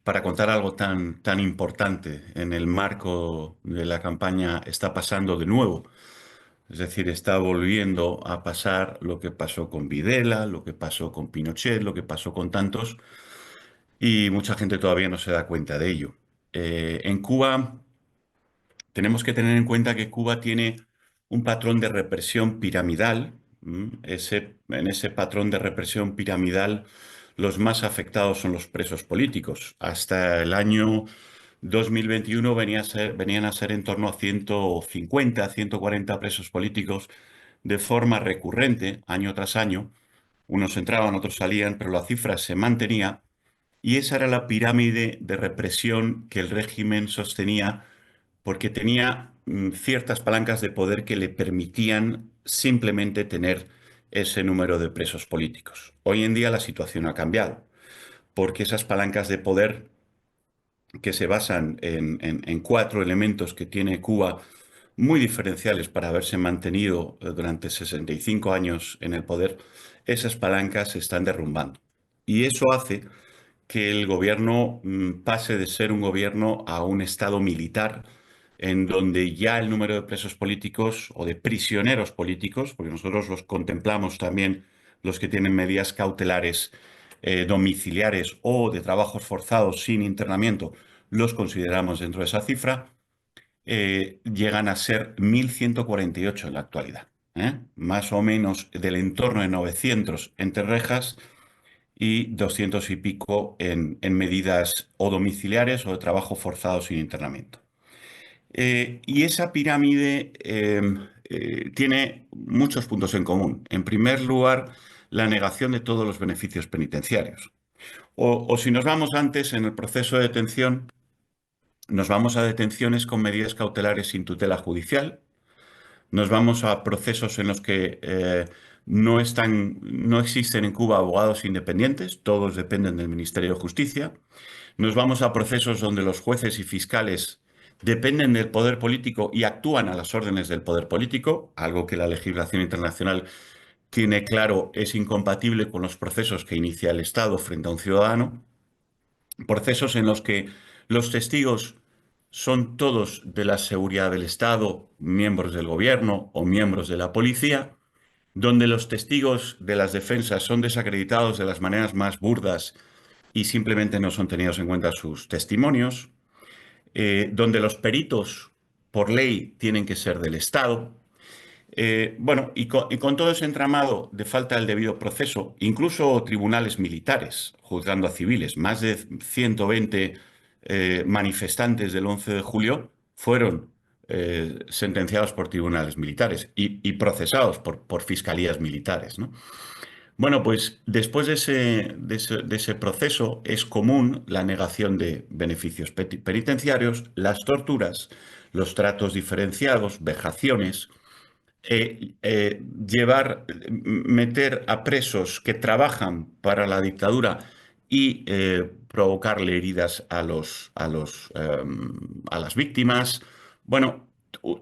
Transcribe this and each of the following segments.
para contar algo tan importante en el marco de la campaña está pasando de nuevo. Es decir, está volviendo a pasar lo que pasó con Videla, lo que pasó con Pinochet, lo que pasó con tantos, y mucha gente todavía no se da cuenta de ello. En Cuba tenemos que tener en cuenta que Cuba tiene un patrón de represión piramidal. En ese patrón de represión piramidal, los más afectados son los presos políticos. Hasta el año 2021 venían a ser en torno a 150, 140 presos políticos de forma recurrente, año tras año. Unos entraban, otros salían, pero la cifra se mantenía y esa era la pirámide de represión que el régimen sostenía porque tenía ciertas palancas de poder que le permitían simplemente tener ese número de presos políticos. Hoy en día la situación ha cambiado, porque esas palancas de poder que se basan en cuatro elementos que tiene Cuba muy diferenciales para haberse mantenido durante 65 años en el poder, esas palancas se están derrumbando. Y eso hace que el gobierno pase de ser un gobierno a un estado militar, en donde ya el número de presos políticos o de prisioneros políticos, porque nosotros los contemplamos también los que tienen medidas cautelares domiciliares o de trabajos forzados sin internamiento, los consideramos dentro de esa cifra, llegan a ser 1.148 en la actualidad. Más o menos del entorno de 900 entre rejas y 200 y pico en medidas o domiciliares o de trabajo forzado sin internamiento. Y esa pirámide tiene muchos puntos en común. En primer lugar, la negación de todos los beneficios penitenciarios. O si nos vamos antes en el proceso de detención, nos vamos a detenciones con medidas cautelares sin tutela judicial, nos vamos a procesos en los que no existen en Cuba abogados independientes, todos dependen del Ministerio de Justicia. Nos vamos a procesos donde los jueces y fiscales dependen del poder político y actúan a las órdenes del poder político, algo que la legislación internacional tiene claro es incompatible con los procesos que inicia el Estado frente a un ciudadano. Procesos en los que los testigos son todos de la seguridad del Estado, miembros del gobierno o miembros de la policía, donde los testigos de las defensas son desacreditados de las maneras más burdas y simplemente no son tenidos en cuenta sus testimonios, donde los peritos por ley tienen que ser del Estado. Bueno, y con todo ese entramado de falta del debido proceso, incluso tribunales militares juzgando a civiles, más de 120 manifestantes del 11 de julio fueron sentenciados por tribunales militares y procesados por fiscalías militares, ¿no? Bueno, pues después de ese proceso es común la negación de beneficios penitenciarios, las torturas, los tratos diferenciados, vejaciones, meter a presos que trabajan para la dictadura y provocarle heridas a las víctimas. Bueno,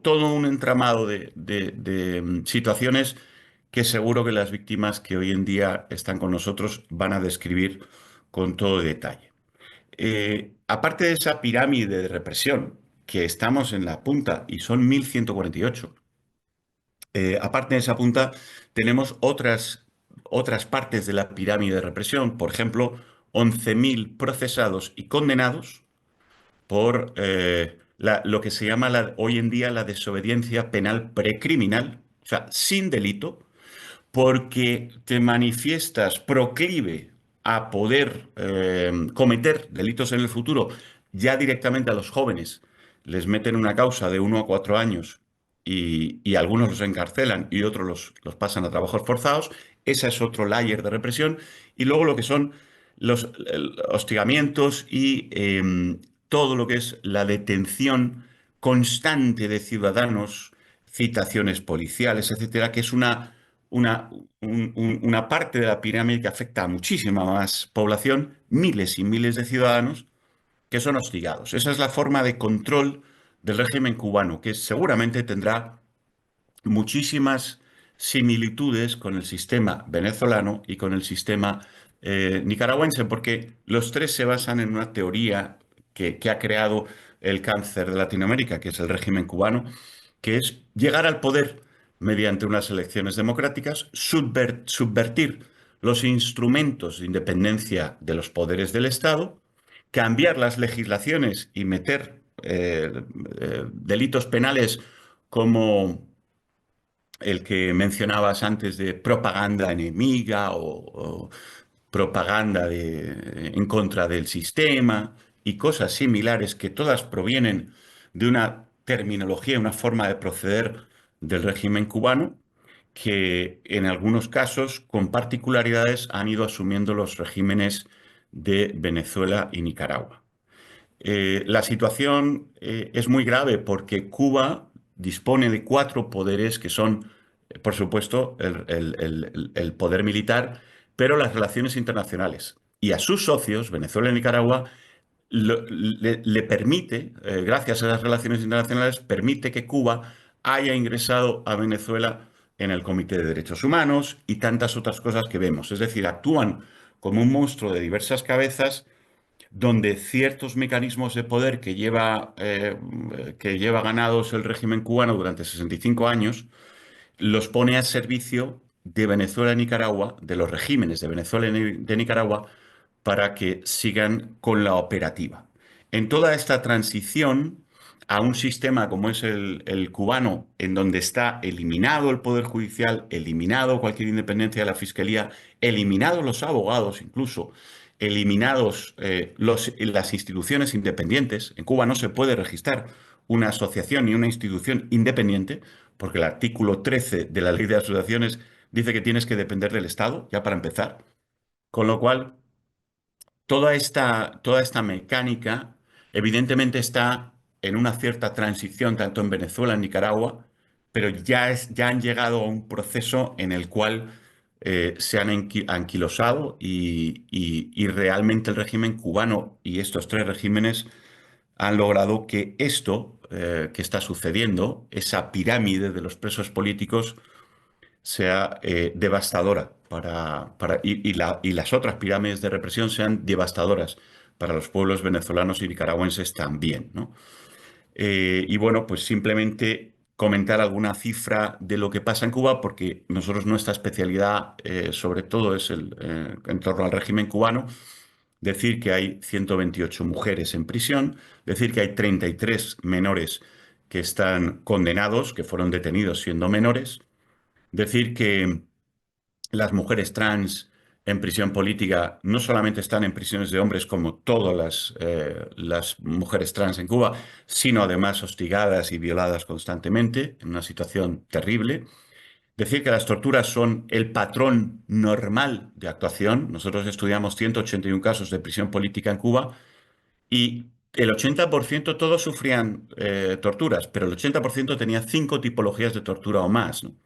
todo un entramado de situaciones que seguro que las víctimas que hoy en día están con nosotros van a describir con todo detalle. Aparte de esa pirámide de represión, que estamos en la punta y son 1.148. Aparte de esa punta, tenemos otras partes de la pirámide de represión, por ejemplo, 11.000 procesados y condenados por lo que se llama hoy en día la desobediencia penal precriminal, o sea, sin delito, porque te manifiestas proclive a poder cometer delitos en el futuro, ya directamente a los jóvenes les meten una causa de 1 a 4 años y algunos los encarcelan y otros los pasan a trabajos forzados. Ese es otro layer de represión. Y luego lo que son los hostigamientos y todo lo que es la detención constante de ciudadanos, citaciones policiales, etcétera, que es una parte de la pirámide que afecta a muchísima más población, miles y miles de ciudadanos que son hostigados. Esa es la forma de control del régimen cubano, que seguramente tendrá muchísimas similitudes con el sistema venezolano y con el sistema nicaragüense, porque los tres se basan en una teoría que ha creado el cáncer de Latinoamérica, que es el régimen cubano, que es llegar al poder mediante unas elecciones democráticas, subvertir los instrumentos de independencia de los poderes del Estado, cambiar las legislaciones y meter delitos penales como el que mencionabas antes de propaganda enemiga o propaganda en contra del sistema y cosas similares que todas provienen de una terminología, una forma de proceder del régimen cubano que en algunos casos, con particularidades, han ido asumiendo los regímenes de Venezuela y Nicaragua. La situación es muy grave porque Cuba dispone de cuatro poderes que son, por supuesto, el poder militar, pero las relaciones internacionales. Y a sus socios, Venezuela y Nicaragua, le permite, gracias a las relaciones internacionales, permite que Cuba haya ingresado a Venezuela en el Comité de Derechos Humanos y tantas otras cosas que vemos. Es decir, actúan como un monstruo de diversas cabezas donde ciertos mecanismos de poder que lleva ganados el régimen cubano durante 65 años, los pone a servicio de Venezuela y Nicaragua, de los regímenes de Venezuela y de Nicaragua, para que sigan con la operativa. En toda esta transición a un sistema como es el cubano, en donde está eliminado el Poder Judicial, eliminado cualquier independencia de la Fiscalía, eliminados los abogados incluso, eliminados las instituciones independientes. En Cuba no se puede registrar una asociación ni una institución independiente, porque el artículo 13 de la Ley de Asociaciones dice que tienes que depender del Estado, ya para empezar. Con lo cual, toda esta mecánica evidentemente está en una cierta transición, tanto en Venezuela como en Nicaragua, pero ya han llegado a un proceso en el cual se han anquilosado y realmente el régimen cubano y estos tres regímenes han logrado que esto que está sucediendo, esa pirámide de los presos políticos, sea devastadora y las otras pirámides de represión sean devastadoras para los pueblos venezolanos y nicaragüenses también, ¿no? Y bueno, pues simplemente comentar alguna cifra de lo que pasa en Cuba, porque nosotros nuestra especialidad sobre todo es en torno al régimen cubano. Decir que hay 128 mujeres en prisión, decir que hay 33 menores que están condenados, que fueron detenidos siendo menores, decir que las mujeres trans en prisión política no solamente están en prisiones de hombres como todas las mujeres trans en Cuba, sino además hostigadas y violadas constantemente, en una situación terrible. Decir que las torturas son el patrón normal de actuación. Nosotros estudiamos 181 casos de prisión política en Cuba y el 80% todos sufrían torturas, pero el 80% tenía cinco tipologías de tortura o más, ¿no?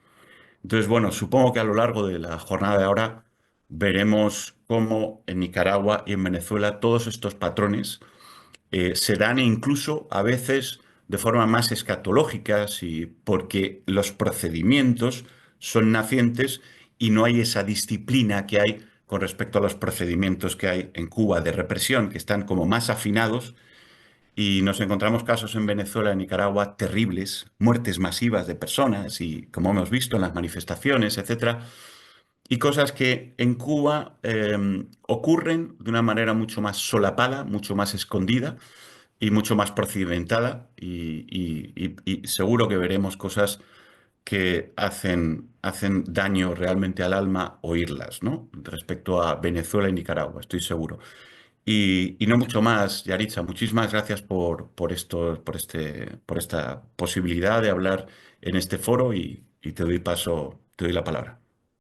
Entonces, bueno, supongo que a lo largo de la jornada de ahora veremos cómo en Nicaragua y en Venezuela todos estos patrones se dan incluso a veces de forma más escatológicas y porque los procedimientos son nacientes y no hay esa disciplina que hay con respecto a los procedimientos que hay en Cuba de represión, que están como más afinados y nos encontramos casos en Venezuela y Nicaragua terribles, muertes masivas de personas y como hemos visto en las manifestaciones, etcétera, y cosas que en Cuba ocurren de una manera mucho más solapada, mucho más escondida y mucho más procedimentada y seguro que veremos cosas que hacen daño realmente al alma oírlas, ¿no? Respecto a Venezuela y Nicaragua, estoy seguro. Y no mucho más, Yaritza. Muchísimas gracias por esto, por esta posibilidad de hablar en este foro y te doy paso, te doy la palabra.